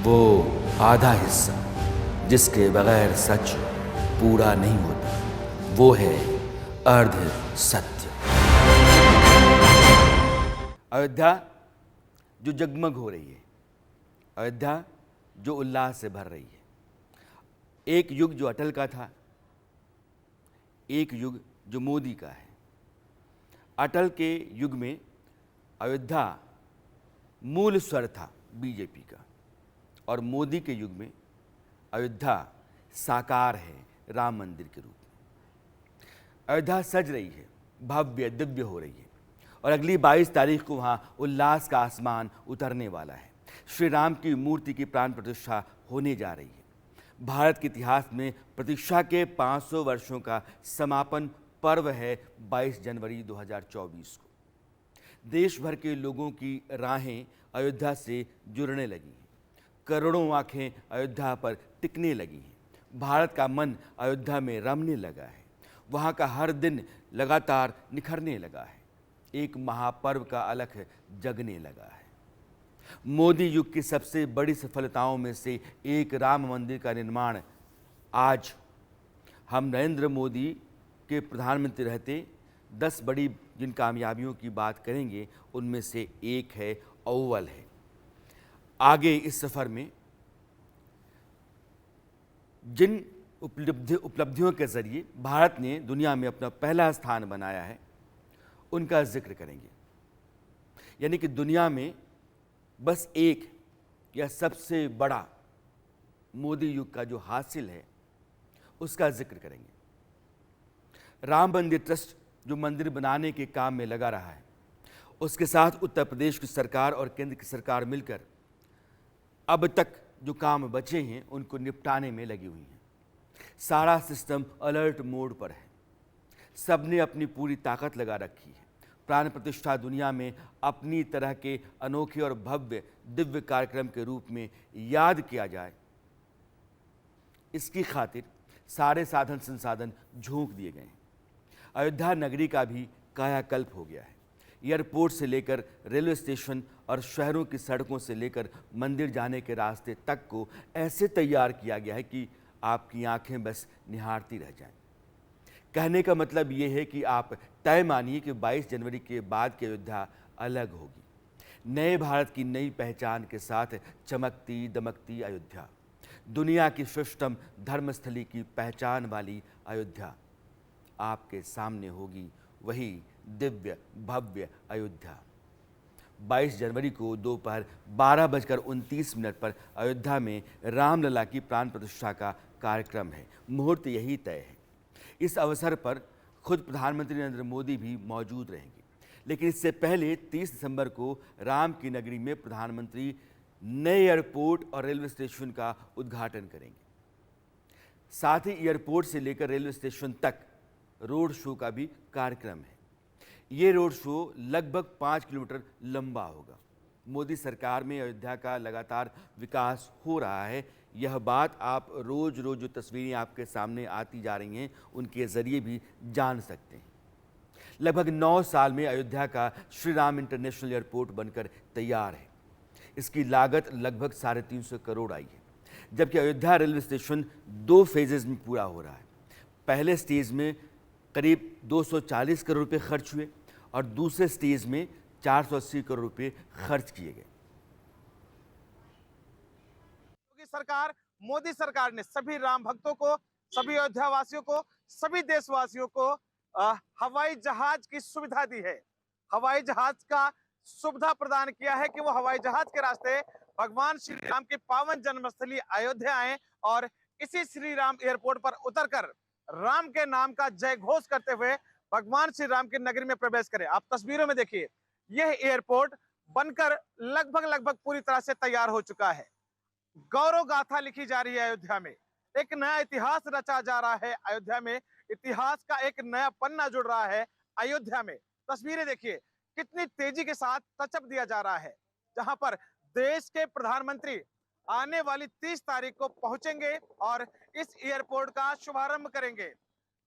वो आधा हिस्सा जिसके बगैर सच पूरा नहीं होता, वो है अर्ध सत्य। अयोध्या जो जगमग हो रही है, अयोध्या जो उल्लास से भर रही है। एक युग जो अटल का था, एक युग जो मोदी का है। अटल के युग में अयोध्या मूल स्वर था बीजेपी का, और मोदी के युग में अयोध्या साकार है राम मंदिर के रूप में। अयोध्या सज रही है, भव्य दिव्य हो रही है, और अगली 22 तारीख को वहाँ उल्लास का आसमान उतरने वाला है। श्री राम की मूर्ति की प्राण प्रतिष्ठा होने जा रही है। भारत के इतिहास में प्रतीक्षा के 500 वर्षों का समापन पर्व है 22 जनवरी 2024 को। देश भर के लोगों की राहें अयोध्या से जुड़ने लगी हैं। करोड़ों आंखें अयोध्या पर टिकने लगी हैं। भारत का मन अयोध्या में रमने लगा है। वहाँ का हर दिन लगातार निखरने लगा है। एक महापर्व का अलख जगने लगा है। मोदी युग की सबसे बड़ी सफलताओं में से एक राम मंदिर का निर्माण आज हम नरेंद्र मोदी के प्रधानमंत्री रहते 10 बड़ी जिन कामयाबियों की बात करेंगे, उनमें से एक है, अव्वल है। आगे इस सफ़र में जिन उपलब्धियों के ज़रिए भारत ने दुनिया में अपना पहला स्थान बनाया है, उनका जिक्र करेंगे। यानी कि दुनिया में बस एक या सबसे बड़ा मोदी युग का जो हासिल है, उसका जिक्र करेंगे। राम मंदिर ट्रस्ट जो मंदिर बनाने के काम में लगा रहा है, उसके साथ उत्तर प्रदेश की सरकार और केंद्र की सरकार मिलकर अब तक जो काम बचे हैं, उनको निपटाने में लगी हुई हैं। सारा सिस्टम अलर्ट मोड पर है। सबने अपनी पूरी ताकत लगा रखी है। प्राण प्रतिष्ठा दुनिया में अपनी तरह के अनोखे और भव्य दिव्य कार्यक्रम के रूप में याद किया जाए, इसकी खातिर सारे साधन संसाधन झोंक दिए गए हैं। अयोध्या नगरी का भी कायाकल्प हो गया है। एयरपोर्ट से लेकर रेलवे स्टेशन और शहरों की सड़कों से लेकर मंदिर जाने के रास्ते तक को ऐसे तैयार किया गया है कि आपकी आंखें बस निहारती रह जाएं। कहने का मतलब ये है कि आप तय मानिए कि 22 जनवरी के बाद की अयोध्या अलग होगी। नए भारत की नई पहचान के साथ चमकती दमकती अयोध्या, दुनिया की श्रेष्ठतम धर्मस्थली की पहचान वाली अयोध्या आपके सामने होगी। वही दिव्य भव्य अयोध्या। 22 जनवरी को दोपहर 12:29 पर अयोध्या में रामलला की प्राण प्रतिष्ठा का कार्यक्रम है। मुहूर्त यही तय है। इस अवसर पर खुद प्रधानमंत्री नरेंद्र मोदी भी मौजूद रहेंगे। लेकिन इससे पहले 30 दिसंबर को राम की नगरी में प्रधानमंत्री नए एयरपोर्ट और रेलवे स्टेशन का उद्घाटन करेंगे। साथ ही एयरपोर्ट से लेकर रेलवे स्टेशन तक रोड शो का भी कार्यक्रम है। ये रोड शो लगभग 5 किलोमीटर लंबा होगा। मोदी सरकार में अयोध्या का लगातार विकास हो रहा है। यह बात आप रोज रोज जो तस्वीरें आपके सामने आती जा रही हैं, उनके ज़रिए भी जान सकते हैं। लगभग 9 साल में अयोध्या का श्री राम इंटरनेशनल एयरपोर्ट बनकर तैयार है। इसकी लागत लगभग 350 करोड़ आई है, जबकि अयोध्या रेलवे स्टेशन 2 फेजेज में पूरा हो रहा है। पहले स्टेज में करीब 240 करोड़ रुपये खर्च हुए और दूसरे स्टेज में 480 करोड़ रुपये खर्च किए गए। सरकार, मोदी सरकार ने सभी राम भक्तों को, सभी अयोध्या वासियों को, सभी देशवासियों को हवाई जहाज की सुविधा दी है। हवाई जहाज का सुविधा प्रदान किया है कि वो हवाई जहाज के रास्ते भगवान श्री राम की पावन जन्मस्थली अयोध्या आए और इसी श्री राम एयरपोर्ट पर उतरकर राम के नाम का जय घोष करते हुए भगवान श्री राम की नगरी में प्रवेश करें। आप तस्वीरों में देखिए, यह एयरपोर्ट बनकर लगभग पूरी तरह से तैयार हो चुका है। गौरव गाथा लिखी जा रही है अयोध्या में। एक नया इतिहास रचा जा रहा है अयोध्या में। इतिहास का एक नया पन्ना जुड़ रहा है अयोध्या में। तस्वीरें देखिए, कितनी तेजी के साथ टचअप दिया जा रहा है, जहां पर देश के प्रधानमंत्री आने वाली 30 तारीख को पहुंचेंगे और इस एयरपोर्ट का शुभारंभ करेंगे।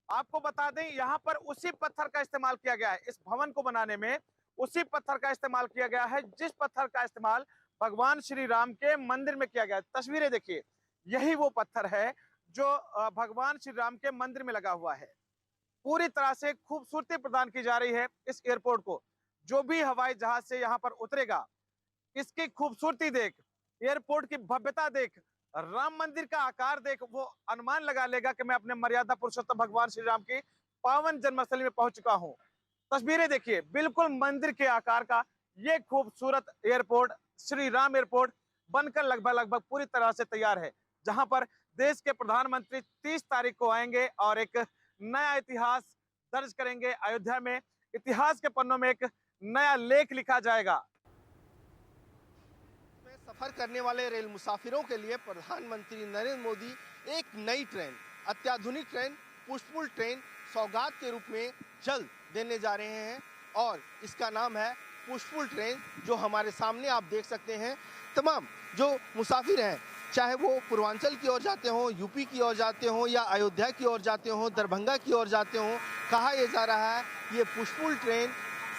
आपको बता दें, यहां पर उसी पत्थर का इस्तेमाल किया गया है। इस भवन को बनाने में उसी पत्थर का इस्तेमाल किया गया है, जिस पत्थर का इस्तेमाल भगवान श्री राम के मंदिर में किया गया। तस्वीरें देखिए, यही वो पत्थर है जो भगवान श्री राम के मंदिर में लगा हुआ है। पूरी तरह से खूबसूरती प्रदान की जा रही है इस एयरपोर्ट को। जो भी हवाई जहाज से यहाँ पर उतरेगा, इसकी खूबसूरती देख, एयरपोर्ट की भव्यता देख, राम मंदिर का आकार देख, वो अनुमान लगा लेगा कि मैं अपने मर्यादा पुरुषोत्तम भगवान श्री राम की पावन जन्मस्थली में पहुंच चुका हूं। तस्वीरें देखिए, बिल्कुल मंदिर के आकार का ये खूबसूरत एयरपोर्ट, श्री राम एयरपोर्ट बनकर लगभग पूरी तरह से तैयार है, जहां पर देश के प्रधानमंत्री 30 तारीख को आएंगे और एक नया इतिहास दर्ज करेंगे। अयोध्या में इतिहास के पन्नों में एक नया लेख लिखा जाएगा। सफर करने वाले रेल मुसाफिरों के लिए प्रधानमंत्री नरेंद्र मोदी एक नई ट्रेन, अत्याधुनिक ट्रेन, पुष्पफुल ट्रेन सौगात के रूप में जल्द देने जा रहे हैं और इसका नाम है पुष्पफुल ट्रेन, जो हमारे सामने आप देख सकते हैं। तमाम जो मुसाफिर हैं, चाहे वो पूर्वांचल की ओर जाते हों, यूपी की ओर जाते हों या अयोध्या की ओर जाते हों, दरभंगा की ओर जाते हों, कहा यह जा रहा है ये पुष्पफुल ट्रेन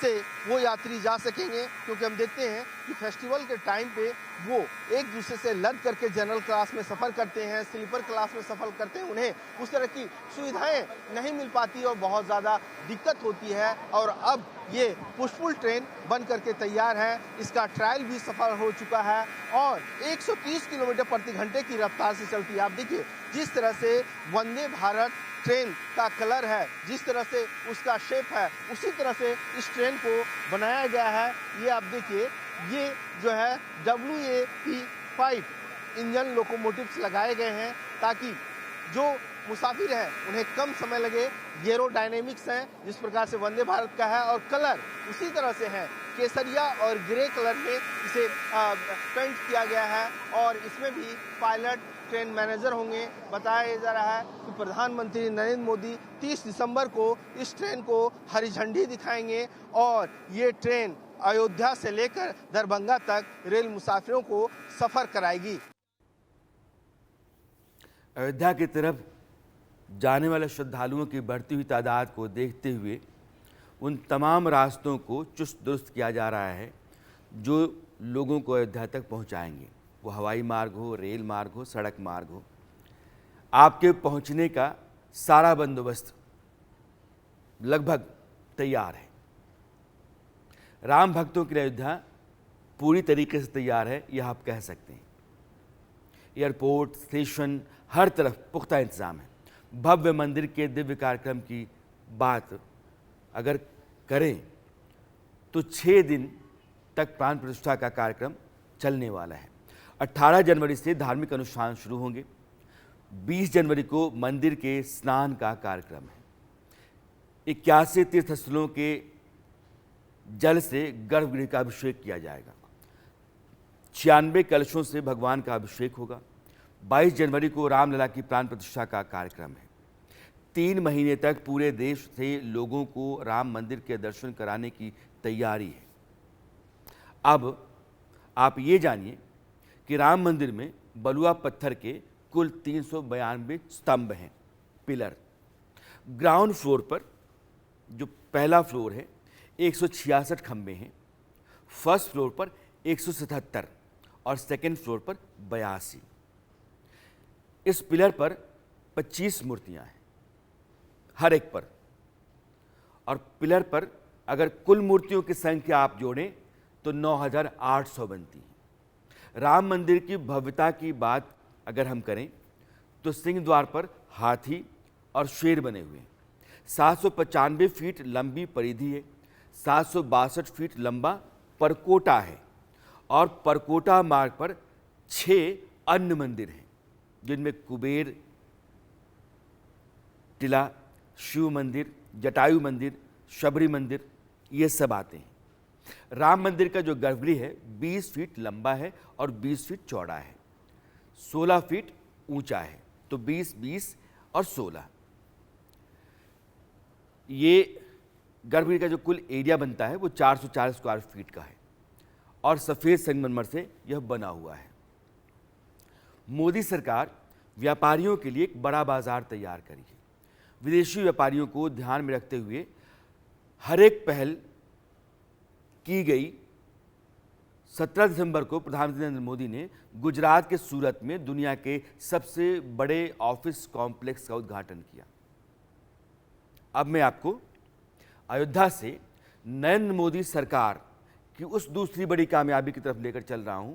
से वो यात्री जा सकेंगे, क्योंकि हम देखते हैं कि फेस्टिवल के टाइम पे वो एक दूसरे से लद करके जनरल क्लास में सफ़र करते हैं, स्लीपर क्लास में सफ़र करते हैं, उन्हें उस तरह की सुविधाएं नहीं मिल पाती और बहुत ज़्यादा दिक्कत होती है। और अब ये पुष्पफुल ट्रेन बन करके तैयार है, इसका ट्रायल भी सफल हो चुका है और 130 किलोमीटर प्रति घंटे की रफ्तार से चलती है। आप देखिए जिस तरह से वंदे भारत ट्रेन का कलर है, जिस तरह से उसका शेप है, उसी तरह से इस ट्रेन को बनाया गया है। ये आप देखिए, ये जो है WAP-5 इंजन लोकोमोटिव्स लगाए गए हैं ताकि जो मुसाफिर हैं उन्हें कम समय लगे। एरोडायनेमिक्स हैं जिस प्रकार से वंदे भारत का है और कलर उसी तरह से है, केसरिया और ग्रे कलर में इसे पेंट किया गया है और इसमें भी पायलट, ट्रेन मैनेजर होंगे। बताया जा रहा है कि प्रधानमंत्री नरेंद्र मोदी 30 दिसंबर को इस ट्रेन को हरी झंडी दिखाएंगे और ये ट्रेन अयोध्या से लेकर दरभंगा तक रेल मुसाफिरों को सफर कराएगी। अयोध्या की तरफ जाने वाले श्रद्धालुओं की बढ़ती हुई तादाद को देखते हुए उन तमाम रास्तों को चुस्त दुरुस्त किया जा रहा है जो लोगों को अयोध्या तक पहुंचाएंगे। वो हवाई मार्ग हो, रेल मार्ग हो, सड़क मार्ग हो, आपके पहुंचने का सारा बंदोबस्त लगभग तैयार है। राम भक्तों के लिए अयोध्या पूरी तरीके से तैयार है, यह आप कह सकते हैं। एयरपोर्ट, स्टेशन, हर तरफ पुख्ता इंतजाम है। भव्य मंदिर के दिव्य कार्यक्रम की बात अगर करें तो 6 दिन तक प्राण प्रतिष्ठा का कार्यक्रम चलने वाला है। 18 जनवरी से धार्मिक अनुष्ठान शुरू होंगे। 20 जनवरी को मंदिर के स्नान का कार्यक्रम है। 81 तीर्थस्थलों के जल से गर्भगृह का अभिषेक किया जाएगा। 96 कलशों से भगवान का अभिषेक होगा। 22 जनवरी को रामलला की प्राण प्रतिष्ठा का कार्यक्रम है। 3 महीने तक पूरे देश से लोगों को राम मंदिर के दर्शन कराने की तैयारी है। अब आप ये जानिए कि राम मंदिर में बलुआ पत्थर के कुल 392 स्तंभ हैं, पिलर। ग्राउंड फ्लोर पर जो पहला फ्लोर है 166 खंभे हैं, फर्स्ट फ्लोर पर 177 और सेकेंड फ्लोर पर 82। इस पिलर पर 25 मूर्तियां हैं हर एक पर, और पिलर पर अगर कुल मूर्तियों की संख्या आप जोड़ें तो 9800 बनती है। राम मंदिर की भव्यता की बात अगर हम करें तो सिंह द्वार पर हाथी और शेर बने हुए हैं। 795 फीट लंबी परिधि है, 762 फीट लंबा परकोटा है और परकोटा मार्ग पर 6 अन्य मंदिर हैं जिनमें कुबेर टिला, शिव मंदिर, जटायु मंदिर, शबरी मंदिर, ये सब आते हैं। राम मंदिर का जो गर्भगृह है 20 फीट लंबा है और 20 फीट चौड़ा है, 16 फीट ऊंचा है, तो 20, 20 और 16। ये गर्भगृह का जो कुल एरिया बनता है वो 404 स्क्वायर फीट का है और सफ़ेद संगमरमर से यह बना हुआ है। मोदी सरकार व्यापारियों के लिए एक बड़ा बाजार तैयार करी है। विदेशी व्यापारियों को ध्यान में रखते हुए हर एक पहल की गई 17 दिसंबर को प्रधानमंत्री नरेंद्र मोदी ने गुजरात के सूरत में दुनिया के सबसे बड़े ऑफिस कॉम्प्लेक्स का उद्घाटन किया। अब मैं आपको अयोध्या से नरेंद्र मोदी सरकार की उस दूसरी बड़ी कामयाबी की तरफ लेकर चल रहा हूं,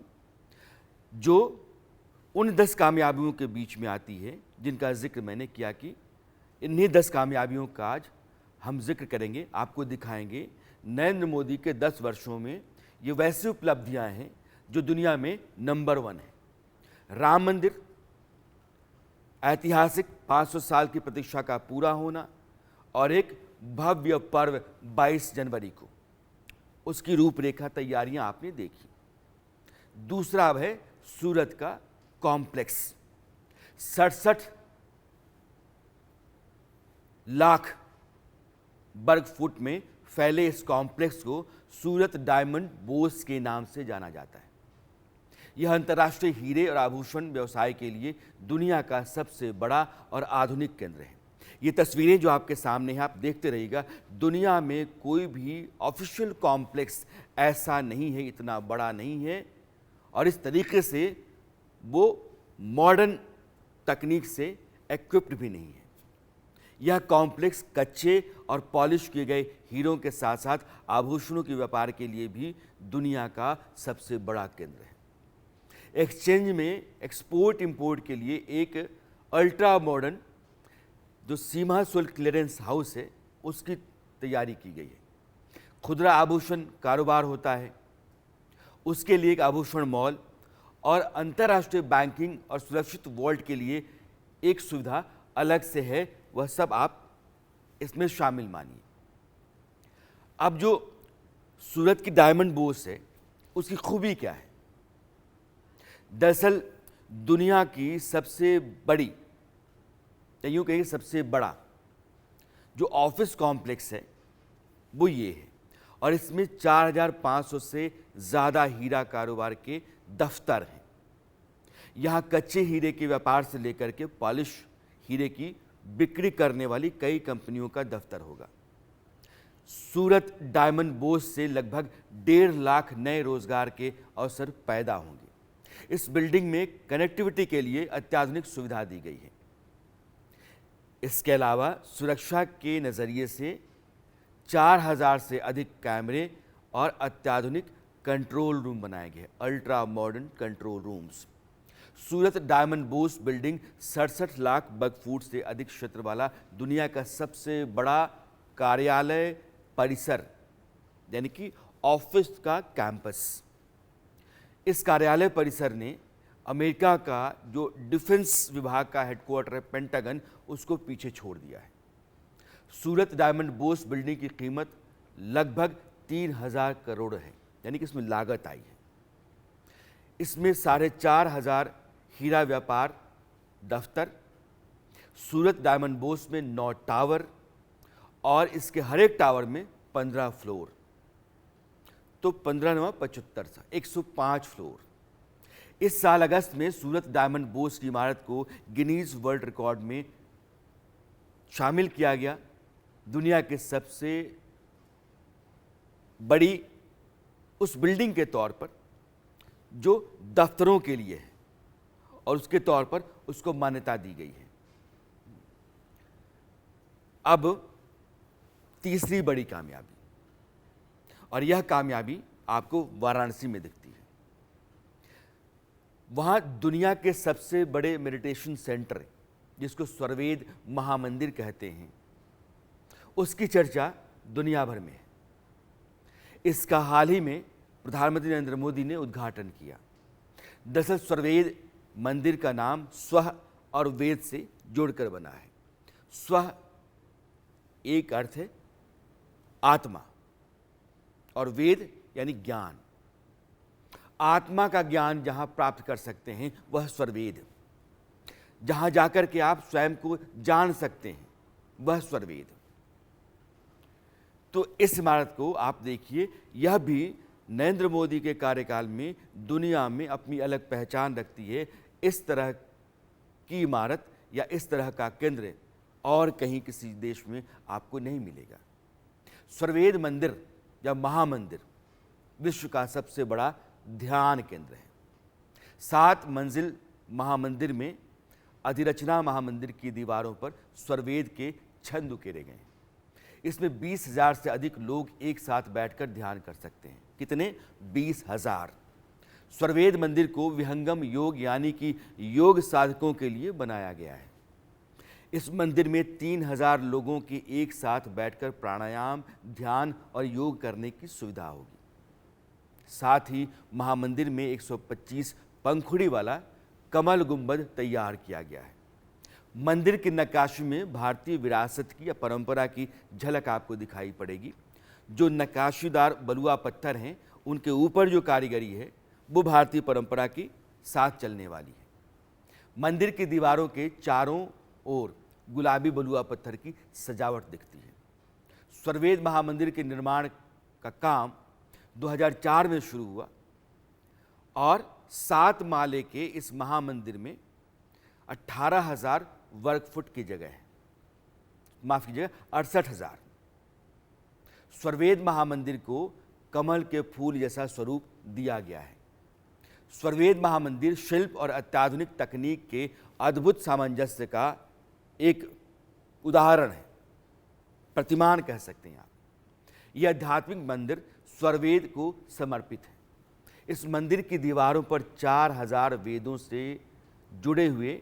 जो उन 10 कामयाबियों के बीच में आती है जिनका जिक्र मैंने किया कि इन्हीं 10 कामयाबियों का आज हम जिक्र करेंगे, आपको दिखाएंगे नरेंद्र मोदी के 10 वर्षों में ये वैसी उपलब्धियां हैं जो दुनिया में नंबर 1 है। राम मंदिर, ऐतिहासिक 500 साल की प्रतीक्षा का पूरा होना और एक भव्य पर्व 22 जनवरी को, उसकी रूपरेखा तैयारियां आपने देखी। दूसरा अब है सूरत का कॉम्प्लेक्स। 67 लाख वर्ग फुट में फैले इस कॉम्प्लेक्स को सूरत डायमंड बोर्स के नाम से जाना जाता है। यह अंतर्राष्ट्रीय हीरे और आभूषण व्यवसाय के लिए दुनिया का सबसे बड़ा और आधुनिक केंद्र है। ये तस्वीरें जो आपके सामने हैं, आप देखते रहिएगा। दुनिया में कोई भी ऑफिशियल कॉम्प्लेक्स ऐसा नहीं है, इतना बड़ा नहीं है और इस तरीके से वो मॉडर्न तकनीक से इक्विप्ड भी नहीं है। यह कॉम्प्लेक्स कच्चे और पॉलिश किए गए हीरों के साथ साथ आभूषणों के व्यापार के लिए भी दुनिया का सबसे बड़ा केंद्र है। एक्सचेंज में एक्सपोर्ट इंपोर्ट के लिए एक अल्ट्रा मॉडर्न जो सीमा शुल्क क्लियरेंस हाउस है, उसकी तैयारी की गई है। खुदरा आभूषण कारोबार होता है, उसके लिए एक आभूषण मॉल और अंतर्राष्ट्रीय बैंकिंग और सुरक्षित वॉल्ट के लिए एक सुविधा अलग से है। वह सब आप इसमें शामिल मानिए। अब जो सूरत की डायमंड बोर्स है, उसकी खूबी क्या है? दरअसल दुनिया की सबसे बड़ी, यूँ कहिए सबसे बड़ा जो ऑफिस कॉम्प्लेक्स है वो ये है और इसमें 4500 से ज़्यादा हीरा कारोबार के दफ्तर हैं। यहाँ कच्चे हीरे के व्यापार से लेकर के पॉलिश हीरे की बिक्री करने वाली कई कंपनियों का दफ्तर होगा। सूरत डायमंड बोर्स से लगभग 1.5 लाख नए रोजगार के अवसर पैदा होंगे। इस बिल्डिंग में कनेक्टिविटी के लिए अत्याधुनिक सुविधा दी गई है। इसके अलावा सुरक्षा के नज़रिए से 4000 से अधिक कैमरे और अत्याधुनिक कंट्रोल रूम बनाए गए, अल्ट्रा मॉडर्न कंट्रोल रूम्स। सूरत डायमंड बोर्स बिल्डिंग 67 लाख वर्ग फुट से अधिक क्षेत्र वाला दुनिया का सबसे बड़ा कार्यालय परिसर, यानी कि ऑफिस का कैंपस। इस कार्यालय परिसर ने अमेरिका का जो डिफेंस विभाग का हेडक्वार्टर है पेंटागन, उसको पीछे छोड़ दिया है। सूरत डायमंड बोर्स बिल्डिंग की कीमत लगभग 3000 करोड़ है, यानी कि इसमें लागत आई है। इसमें 4500 हीरा व्यापार दफ्तर, सूरत डायमंड बोर्स में 9 टावर और इसके हर एक टावर में 15 फ्लोर, तो 15 9 75 105 फ्लोर। इस साल अगस्त में सूरत डायमंड बोर्स की इमारत को गिनीज वर्ल्ड रिकॉर्ड में शामिल किया गया। दुनिया के सबसे बड़ी उस बिल्डिंग के तौर पर जो दफ्तरों के लिए है और उसके तौर पर उसको मान्यता दी गई है। अब तीसरी बड़ी कामयाबी, और यह कामयाबी आपको वाराणसी में दिखती है। वहाँ दुनिया के सबसे बड़े मेडिटेशन सेंटर, जिसको स्वर्वेद महामंदिर कहते हैं, उसकी चर्चा दुनिया भर में है। इसका हाल ही में प्रधानमंत्री नरेंद्र मोदी ने उद्घाटन किया। दरअसल स्वर्वेद मंदिर का नाम स्व और वेद से जोड़कर बना है। स्व एक अर्थ है आत्मा और वेद यानी ज्ञान। आत्मा का ज्ञान जहाँ प्राप्त कर सकते हैं वह स्वर्वेद, जहाँ जाकर के आप स्वयं को जान सकते हैं वह स्वर्वेद। तो इस इमारत को आप देखिए, यह भी नरेंद्र मोदी के कार्यकाल में दुनिया में अपनी अलग पहचान रखती है। इस तरह की इमारत या इस तरह का केंद्र और कहीं किसी देश में आपको नहीं मिलेगा। स्वर्वेद मंदिर या महामंदिर विश्व का सबसे बड़ा ध्यान केंद्र है। 7 मंजिल महामंदिर में अधिरचना महामंदिर की दीवारों पर स्वरवेद के छंद उकेरे गए हैं। इसमें 20,000 से अधिक लोग एक साथ बैठकर ध्यान कर सकते हैं। कितने? 20,000। स्वरवेद मंदिर को विहंगम योग यानी कि योग साधकों के लिए बनाया गया है। इस मंदिर में 3,000 लोगों के एक साथ बैठकर प्राणायाम, ध्यान और योग करने की सुविधा होगी। साथ ही महामंदिर में 125 पंखुड़ी वाला कमल गुंबद तैयार किया गया है। मंदिर की नक्काशी में भारतीय विरासत की या परंपरा की झलक आपको दिखाई पड़ेगी। जो नक्काशीदार बलुआ पत्थर हैं, उनके ऊपर जो कारीगरी है वो भारतीय परंपरा के साथ चलने वाली है। मंदिर की दीवारों के चारों ओर गुलाबी बलुआ पत्थर की सजावट दिखती है। स्वरवेद महामंदिर के निर्माण का काम 2004 में शुरू हुआ और 7 माले के इस महामंदिर में 18,000 वर्ग फुट की जगह है, माफ कीजिएगा 68,000। स्वरवेद महामंदिर को कमल के फूल जैसा स्वरूप दिया गया है। स्वरवेद महामंदिर शिल्प और अत्याधुनिक तकनीक के अद्भुत सामंजस्य का एक उदाहरण है, प्रतिमान कह सकते हैं आप। यह आध्यात्मिक मंदिर स्वरवेद को समर्पित है। इस मंदिर की दीवारों पर 4,000 वेदों से जुड़े हुए,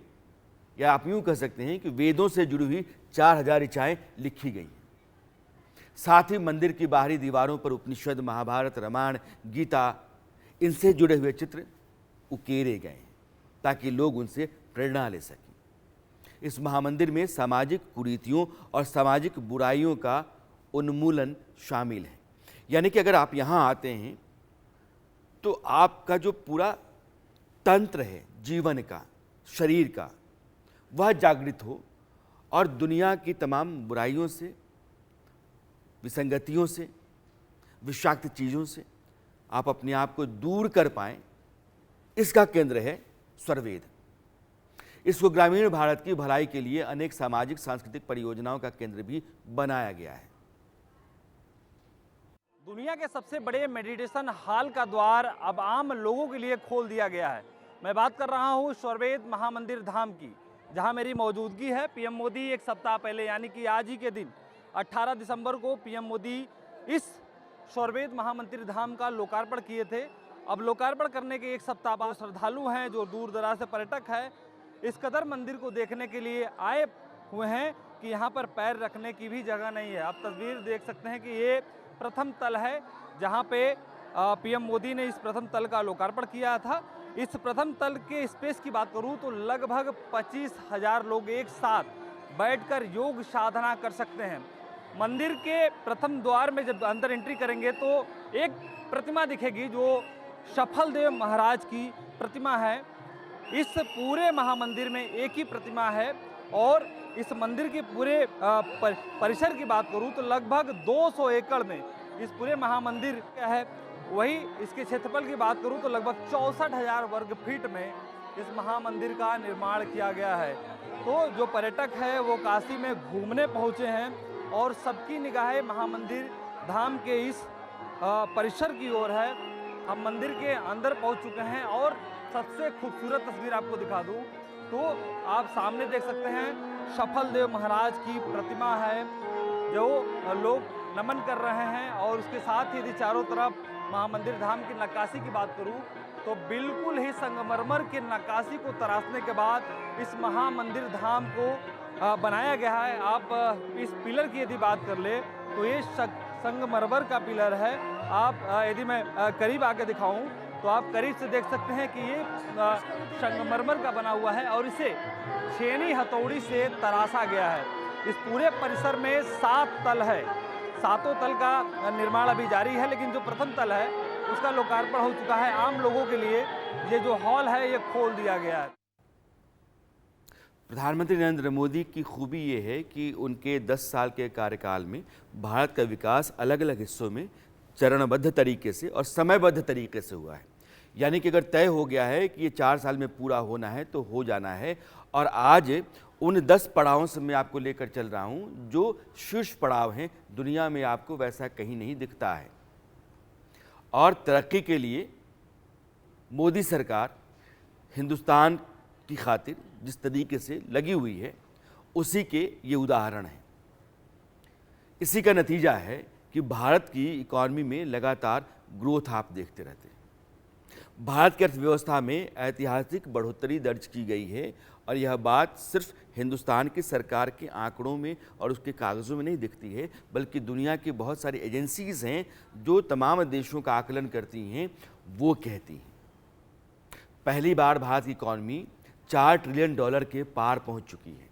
या आप यूं कह सकते हैं कि वेदों से जुड़ी हुई 4,000 ऋचाएं लिखी गई हैं। साथ ही मंदिर की बाहरी दीवारों पर उपनिषद, महाभारत, रामायण, गीता, इनसे जुड़े हुए चित्र उकेरे गए हैं ताकि लोग उनसे प्रेरणा ले सकें। इस महामंदिर में सामाजिक कुरीतियों और सामाजिक बुराइयों का उन्मूलन शामिल है। यानी कि अगर आप यहाँ आते हैं तो आपका जो पूरा तंत्र है जीवन का, शरीर का, वह जागृत हो और दुनिया की तमाम बुराइयों से, विसंगतियों से, विषाक्त चीज़ों से आप अपने आप को दूर कर पाएं, इसका केंद्र है स्वरवेद। इसको ग्रामीण भारत की भलाई के लिए अनेक सामाजिक सांस्कृतिक परियोजनाओं का केंद्र भी बनाया गया है। दुनिया के सबसे बड़े मेडिटेशन हॉल का द्वार अब आम लोगों के लिए खोल दिया गया है। मैं बात कर रहा हूं स्वरवेद महामंदिर धाम की, जहां मेरी मौजूदगी है। पीएम मोदी एक सप्ताह पहले यानी कि आज ही के दिन 18 दिसंबर को पीएम मोदी इस स्वरवेद महामंदिर धाम का लोकार्पण किए थे। अब लोकार्पण करने के एक सप्ताह बाद श्रद्धालु हैं, जो दूर दराज से पर्यटक हैं, इस कदर मंदिर को देखने के लिए आए हुए हैं कि यहाँ पर पैर रखने की भी जगह नहीं है। आप तस्वीर देख सकते हैं कि ये प्रथम तल है जहाँ पे पीएम मोदी ने इस प्रथम तल का लोकार्पण किया था। इस प्रथम तल के स्पेस की बात करूँ तो लगभग 25,000 लोग एक साथ बैठकर योग साधना कर सकते हैं। मंदिर के प्रथम द्वार में जब अंदर एंट्री करेंगे तो एक प्रतिमा दिखेगी जो सफलदेव महाराज की प्रतिमा है। इस पूरे महामंदिर में एक ही प्रतिमा है और इस मंदिर के पूरे परिसर की बात करूं तो लगभग 200 एकड़ में इस पूरे महामंदिर का है। वही इसके क्षेत्रफल की बात करूं तो लगभग 64,000 वर्ग फीट में इस महामंदिर का निर्माण किया गया है। तो जो पर्यटक है वो काशी में घूमने पहुंचे हैं और सबकी निगाहें महामंदिर धाम के इस परिसर की ओर है। हम मंदिर के अंदर पहुंच चुके हैं और सबसे खूबसूरत तस्वीर आपको दिखा दूं तो आप सामने देख सकते हैं सफलदेव महाराज की प्रतिमा है जो लोग नमन कर रहे हैं। और उसके साथ ही यदि चारों तरफ महामंदिर धाम की नक्काशी की बात करूं तो बिल्कुल ही संगमरमर के नक्काशी को तराशने के बाद इस महामंदिर धाम को बनाया गया है। आप इस पिलर की यदि बात कर ले तो ये संगमरमर का पिलर है। आप यदि मैं करीब आके दिखाऊं तो आप करीब से देख सकते हैं कि ये संगमरमर का बना हुआ है और इसे छेनी हथौड़ी से तराशा गया है। इस पूरे परिसर में 7 तल है। 7 तल का निर्माण अभी जारी है, लेकिन जो प्रथम तल है उसका लोकार्पण हो चुका है। आम लोगों के लिए ये जो हॉल है ये खोल दिया गया है। प्रधानमंत्री नरेंद्र मोदी की खूबी ये है कि उनके 10 साल के कार्यकाल में भारत का विकास अलग अलग हिस्सों में चरणबद्ध तरीके से और समयबद्ध तरीके से हुआ है। यानी कि अगर तय हो गया है कि ये 4 साल में पूरा होना है तो हो जाना है। और आज उन 10 पड़ावों से मैं आपको लेकर चल रहा हूँ जो शीर्ष पड़ाव हैं। दुनिया में आपको वैसा कहीं नहीं दिखता है। और तरक्की के लिए मोदी सरकार हिंदुस्तान की खातिर जिस तरीके से लगी हुई है, उसी के ये उदाहरण हैं। इसी का नतीजा है कि भारत की इकॉनमी में लगातार ग्रोथ आप देखते रहते हैं। भारत की अर्थव्यवस्था में ऐतिहासिक बढ़ोतरी दर्ज की गई है और यह बात सिर्फ हिंदुस्तान की सरकार के आंकड़ों में और उसके कागज़ों में नहीं दिखती है, बल्कि दुनिया की बहुत सारी एजेंसीज़ हैं जो तमाम देशों का आकलन करती हैं, वो कहती हैं पहली बार भारत की इकॉनमी $4 ट्रिलियन के पार पहुंच चुकी है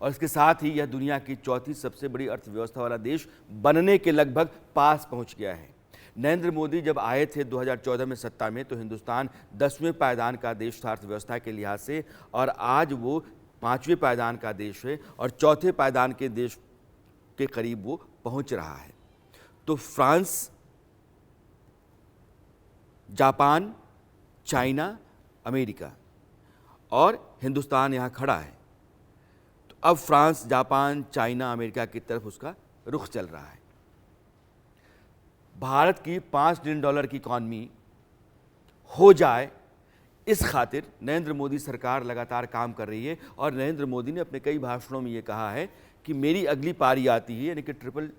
और इसके साथ ही यह दुनिया की चौथी सबसे बड़ी अर्थव्यवस्था वाला देश बनने के लगभग पास पहुंच गया है। नरेंद्र मोदी जब आए थे 2014 में सत्ता में, तो हिंदुस्तान 10वें पायदान का देश था अर्थव्यवस्था के लिहाज से, और आज वो 5वें पायदान का देश है और चौथे पायदान के देश के करीब वो पहुंच रहा है। तो फ्रांस, जापान, चाइना, अमेरिका और हिंदुस्तान यहाँ खड़ा है। तो अब फ्रांस, जापान, चाइना, अमेरिका की तरफ उसका रुख चल रहा है। भारत की $5 ट्रिलियन की इकॉनमी हो जाए, इस खातिर नरेंद्र मोदी सरकार लगातार काम कर रही है और नरेंद्र मोदी ने अपने कई भाषणों में ये कहा है कि मेरी अगली पारी आती है, यानी कि ट्रिपल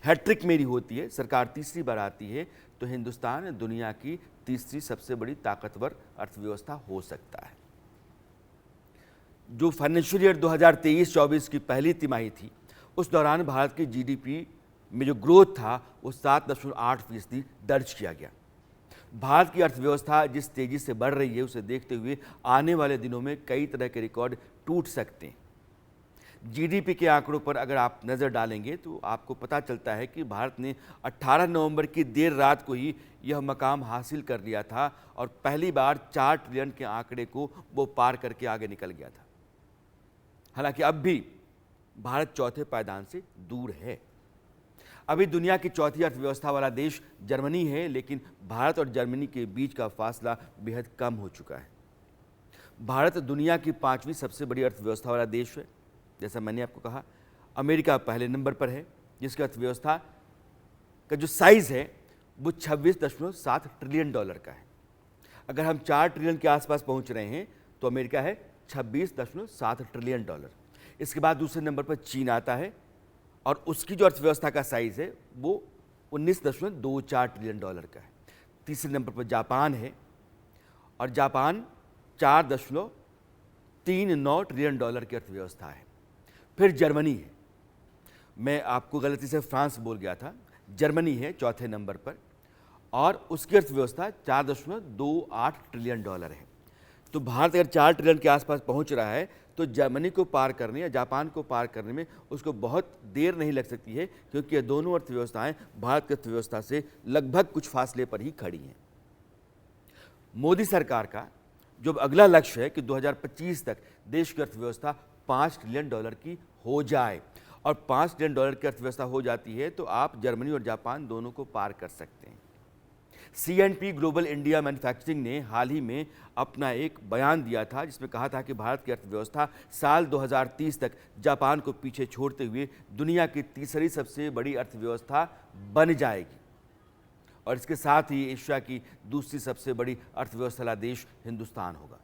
हैट्रिक मेरी होती है, सरकार तीसरी बार आती है, तो हिंदुस्तान दुनिया की तीसरी सबसे बड़ी ताकतवर अर्थव्यवस्था हो सकता है। जो फाइनेंशियल ईयर 2023-24 की पहली तिमाही थी, उस दौरान भारत की जीडीपी में जो ग्रोथ था वो 7.8% दर्ज किया गया। भारत की अर्थव्यवस्था जिस तेजी से बढ़ रही है, उसे देखते हुए आने वाले दिनों में कई तरह के रिकॉर्ड टूट सकते हैं। जीडीपी के आंकड़ों पर अगर आप नज़र डालेंगे तो आपको पता चलता है कि भारत ने 18 नवंबर की देर रात को ही यह मकाम हासिल कर लिया था और पहली बार 4 ट्रिलियन के आंकड़े को वो पार करके आगे निकल गया था। हालांकि अब भी भारत चौथे पायदान से दूर है। अभी दुनिया की चौथी अर्थव्यवस्था वाला देश जर्मनी है, लेकिन भारत और जर्मनी के बीच का फासला बेहद कम हो चुका है। भारत दुनिया की 5वीं सबसे बड़ी अर्थव्यवस्था वाला देश है, जैसा मैंने आपको कहा। अमेरिका पहले नंबर पर है, जिसकी अर्थव्यवस्था का जो साइज़ है वो $26.7 ट्रिलियन का है। अगर हम 4 ट्रिलियन के आसपास पहुंच रहे हैं तो अमेरिका है $26.7 ट्रिलियन। इसके बाद दूसरे नंबर पर चीन आता है और उसकी जो अर्थव्यवस्था का साइज़ है वो $19.24 ट्रिलियन का है। तीसरे नंबर पर जापान है और जापान $4.39 ट्रिलियन की अर्थव्यवस्था है। फिर जर्मनी है, मैं आपको गलती से फ्रांस बोल गया था, जर्मनी है चौथे नंबर पर और उसकी अर्थव्यवस्था $4.28 ट्रिलियन है। तो भारत अगर 4 ट्रिलियन के आसपास पहुंच रहा है तो जर्मनी को पार करने या जापान को पार करने में उसको बहुत देर नहीं लग सकती है, क्योंकि ये दोनों अर्थव्यवस्थाएं भारत की अर्थव्यवस्था से लगभग कुछ फासले पर ही खड़ी हैं। मोदी सरकार का जो अगला लक्ष्य है कि 2025 तक देश की अर्थव्यवस्था $5 ट्रिलियन की हो जाए, और $5 ट्रिलियन की अर्थव्यवस्था हो जाती है तो आप जर्मनी और जापान दोनों को पार कर सकते हैं। C&P ग्लोबल इंडिया मैन्युफैक्चरिंग ने हाल ही में अपना एक बयान दिया था, जिसमें कहा था कि भारत की अर्थव्यवस्था साल 2030 तक जापान को पीछे छोड़ते हुए दुनिया की तीसरी सबसे बड़ी अर्थव्यवस्था बन जाएगी और इसके साथ ही एशिया की दूसरी सबसे बड़ी अर्थव्यवस्था वाला देश हिंदुस्तान होगा।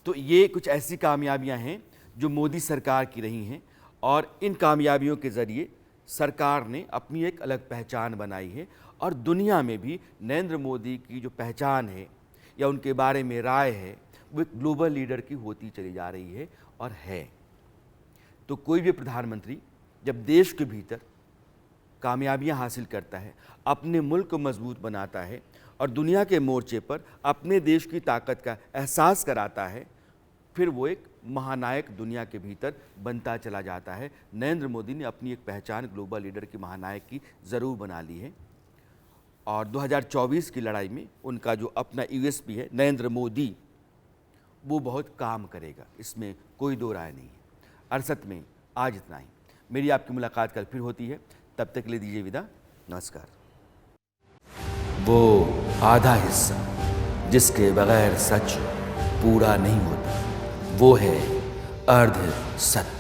तो ये कुछ ऐसी कामयाबियां हैं जो मोदी सरकार की रही हैं और इन कामयाबियों के ज़रिए सरकार ने अपनी एक अलग पहचान बनाई है और दुनिया में भी नरेंद्र मोदी की जो पहचान है या उनके बारे में राय है वो एक ग्लोबल लीडर की होती चली जा रही है और है। तो कोई भी प्रधानमंत्री जब देश के भीतर कामयाबियां हासिल करता है, अपने मुल्क को मजबूत बनाता है और दुनिया के मोर्चे पर अपने देश की ताकत का एहसास कराता है, फिर वो एक महानायक दुनिया के भीतर बनता चला जाता है। नरेंद्र मोदी ने अपनी एक पहचान ग्लोबल लीडर की, महानायक की ज़रूर बना ली है और 2024 की लड़ाई में उनका जो अपना USP है नरेंद्र मोदी, वो बहुत काम करेगा, इसमें कोई दो राय नहीं है। अरसत में आज इतना ही। मेरी आपकी मुलाकात कल फिर होती है, तब तक के लिए दीजिए विदा। नमस्कार। वो आधा हिस्सा जिसके बगैर सच पूरा नहीं होता, वो है अर्ध सत्य।